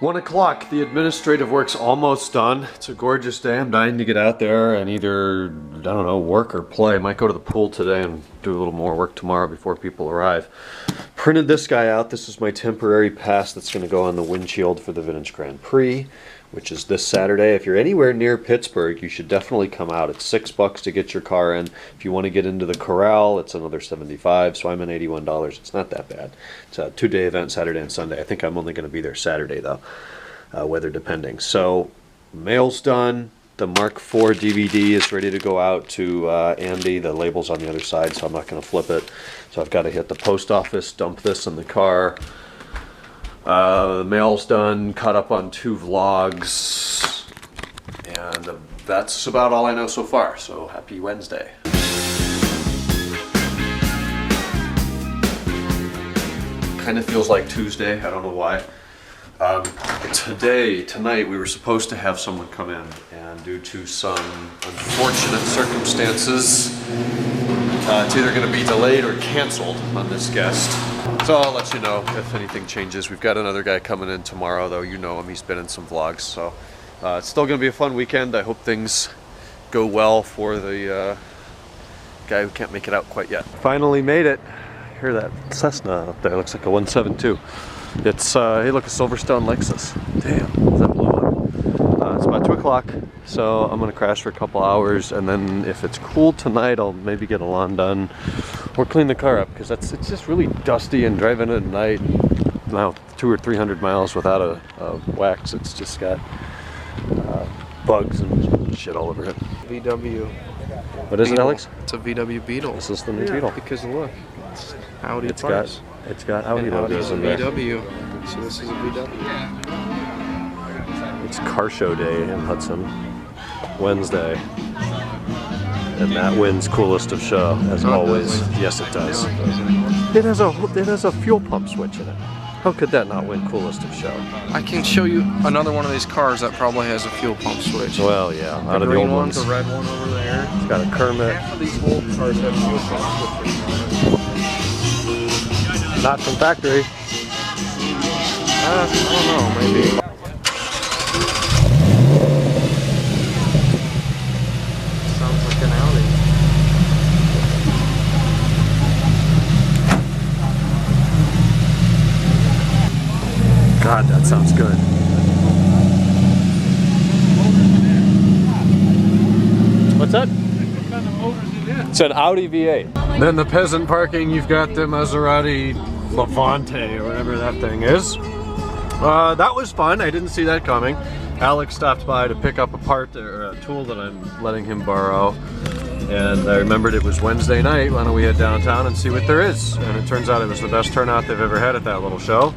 1 o'clock, the administrative work's almost done. It's a gorgeous day. I'm dying to get out there and either, I don't know, work or play. Might go to the pool today and do a little more work tomorrow before people arrive. Printed this guy out. This is my temporary pass that's going to go on the windshield for the Vintage Grand Prix, which is this Saturday. If you're anywhere near Pittsburgh, you should definitely come out. It's $6 to get your car in. If you want to get into the corral, it's another $75, so I'm at $81. It's not that bad. It's a two-day event, Saturday and Sunday. I think I'm only going to be there Saturday, though, weather depending. So, mail's done. The Mark IV DVD is ready to go out to Andy. The label's on the other side, so I'm not going to flip it. So I've got to hit the post office, dump this in the car. The mail's done, caught up on 2 vlogs, and that's about all I know so far, so happy Wednesday. Kind of feels like Tuesday, I don't know why. Tonight, we were supposed to have someone come in, and due to some unfortunate circumstances, it's either going to be delayed or canceled on this guest. So I'll let you know if anything changes. We've got another guy coming in tomorrow, though. You know him, he's been in some vlogs. So it's still going to be a fun weekend. I hope things go well for the guy who can't make it out quite yet. Finally made it. Hear that Cessna up there? Looks like a 172. It's, hey look, a Silverstone Lexus. Damn, that blew up. It's about 2 o'clock, so I'm gonna crash for a couple hours, and then if it's cool tonight, I'll maybe get a lawn done or clean the car up, because it's just really dusty, and driving at night, now 200 or 300 miles without a wax, it's just got bugs and shit all over it. VW. What is it, Alex? It's a VW Beetle. This is the new Beetle. Because look, it's Audi It's parts. got Audi logos in there. VW. So this is a VW. It's car show day in Hudson, Wednesday, and that wins coolest of show as always. Yes, it does. It has a fuel pump switch in it. How could that not win coolest of show? I can show you another one of these cars that probably has a fuel pump switch. Well, yeah, out of the green old one, ones. the red one over there. It's got a Kermit. Half of these old cars have fuel pump switches. Not from factory. I don't know, maybe. Sounds like an Audi. God, that sounds good. What's that? What kind of motor is it in? It's an Audi V8. Then the peasant parking, you've got the Maserati Levante or whatever that thing is. That was fun. I didn't see that coming. Alex stopped by to pick up a part or a tool that I'm letting him borrow, and I remembered it was Wednesday night. Why don't we head downtown and see what there is? And it turns out it was the best turnout they've ever had at that little show.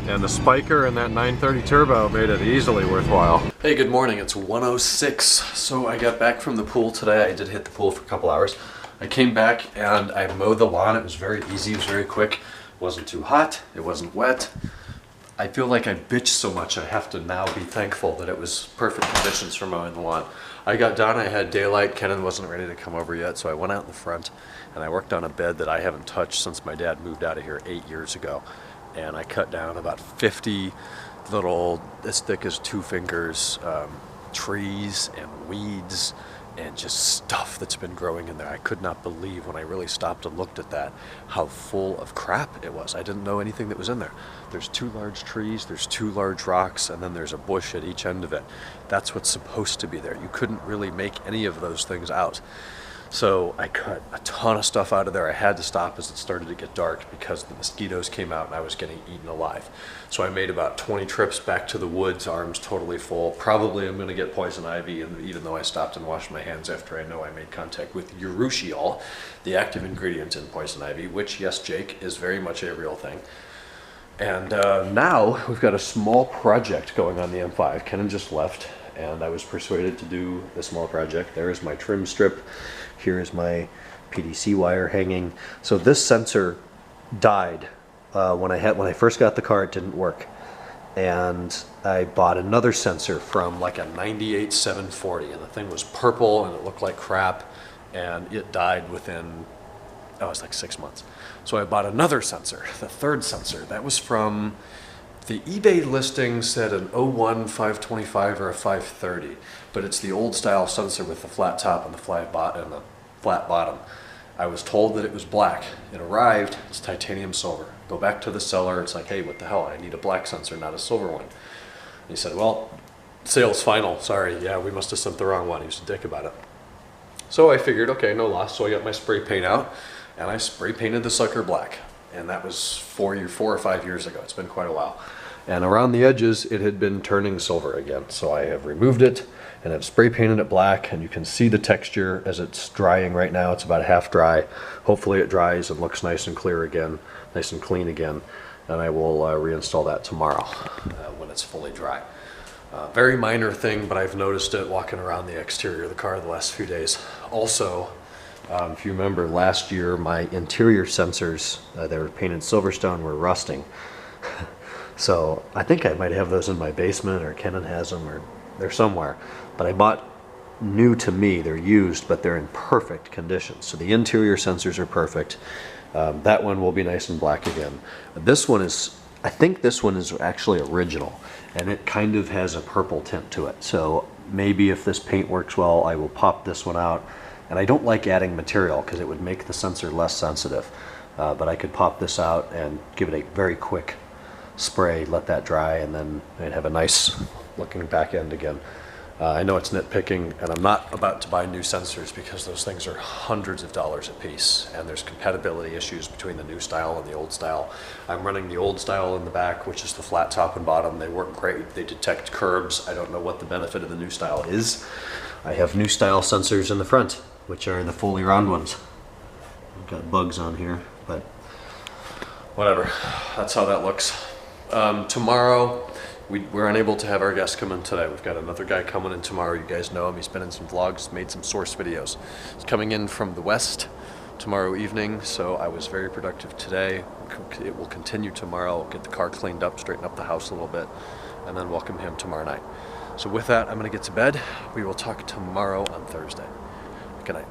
And the spiker and that 930 turbo made it easily worthwhile. Hey, good morning. It's 1:06. So I got back from the pool today. I did hit the pool for a couple hours. I came back and I mowed the lawn. It was very easy. It was very quick. It wasn't too hot. It wasn't wet. I feel like I bitched so much. I have to now be thankful that it was perfect conditions for mowing the lawn. I got done. I had daylight. Kenan wasn't ready to come over yet, so I went out in the front and I worked on a bed that I haven't touched since my dad moved out of here 8 years ago. And I cut down about 50 little, as thick as 2 fingers, trees and weeds and just stuff that's been growing in there. I could not believe when I really stopped and looked at that how full of crap it was. I didn't know anything that was in there. There's 2 large trees, there's 2 large rocks, and then there's a bush at each end of it. That's what's supposed to be there. You couldn't really make any of those things out. So I cut a ton of stuff out of there. I had to stop as it started to get dark because the mosquitoes came out and I was getting eaten alive. So I made about 20 trips back to the woods, arms totally full. Probably I'm gonna get poison ivy, and even though I stopped and washed my hands after I know I made contact with urushiol, the active ingredient in poison ivy, which, yes, Jake, is very much a real thing. And now we've got a small project going on the M5. Kenan just left, and I was persuaded to do the small project. There is my trim strip. Here is my PDC wire hanging. So this sensor died when I first got the car. It didn't work, and I bought another sensor from like a 98 740, and the thing was purple and it looked like crap, and it died within, oh, it was like 6 months. So I bought another sensor, the third sensor. That was from The eBay listing said an 01 525 or a 530, but it's the old style sensor with the flat top and the flat bottom. I was told that it was black. It arrived, it's titanium silver. Go back to the seller, it's like, hey, what the hell, I need a black sensor, not a silver one. And he said, well, sales final, sorry, yeah, we must have sent the wrong one. He was a dick about it. So I figured, okay, no loss, so I got my spray paint out, and I spray painted the sucker black. And that was 4 or 5 years ago. It's been quite a while. And around the edges, it had been turning silver again. So I have removed it and have spray painted it black, and you can see the texture as it's drying right now. It's about half dry. Hopefully it dries and looks nice and clear again, nice and clean again. And I will reinstall that tomorrow when it's fully dry. Very minor thing, but I've noticed it walking around the exterior of the car the last few days. Also, if you remember last year, my interior sensors that were painted Silverstone were rusting. So I think I might have those in my basement, or Kenan has them, or they're somewhere. But I bought new to me. They're used, but they're in perfect condition. So the interior sensors are perfect. That one will be nice and black again. This one is, I think this one is actually original, and it kind of has a purple tint to it. So maybe if this paint works well, I will pop this one out. And I don't like adding material because it would make the sensor less sensitive. But I could pop this out and give it a very quick spray, let that dry, and then I'd have a nice looking back end again. I know it's nitpicking, and I'm not about to buy new sensors because those things are hundreds of dollars a piece, and there's compatibility issues between the new style and the old style. I'm running the old style in the back, which is the flat top and bottom. They work great. They detect curbs. I don't know what the benefit of the new style is. I have new style sensors in the front, which are the fully round ones. I've got bugs on here, but whatever. That's how that looks. Tomorrow, we're unable to have our guest come in today. We've got another guy coming in tomorrow. You guys know him. He's been in some vlogs, made some source videos. He's coming in from the west tomorrow evening, so I was very productive today. It will continue tomorrow. I'll get the car cleaned up, straighten up the house a little bit, and then welcome him tomorrow night. So with that, I'm going to get to bed. We will talk tomorrow on Thursday. Good night.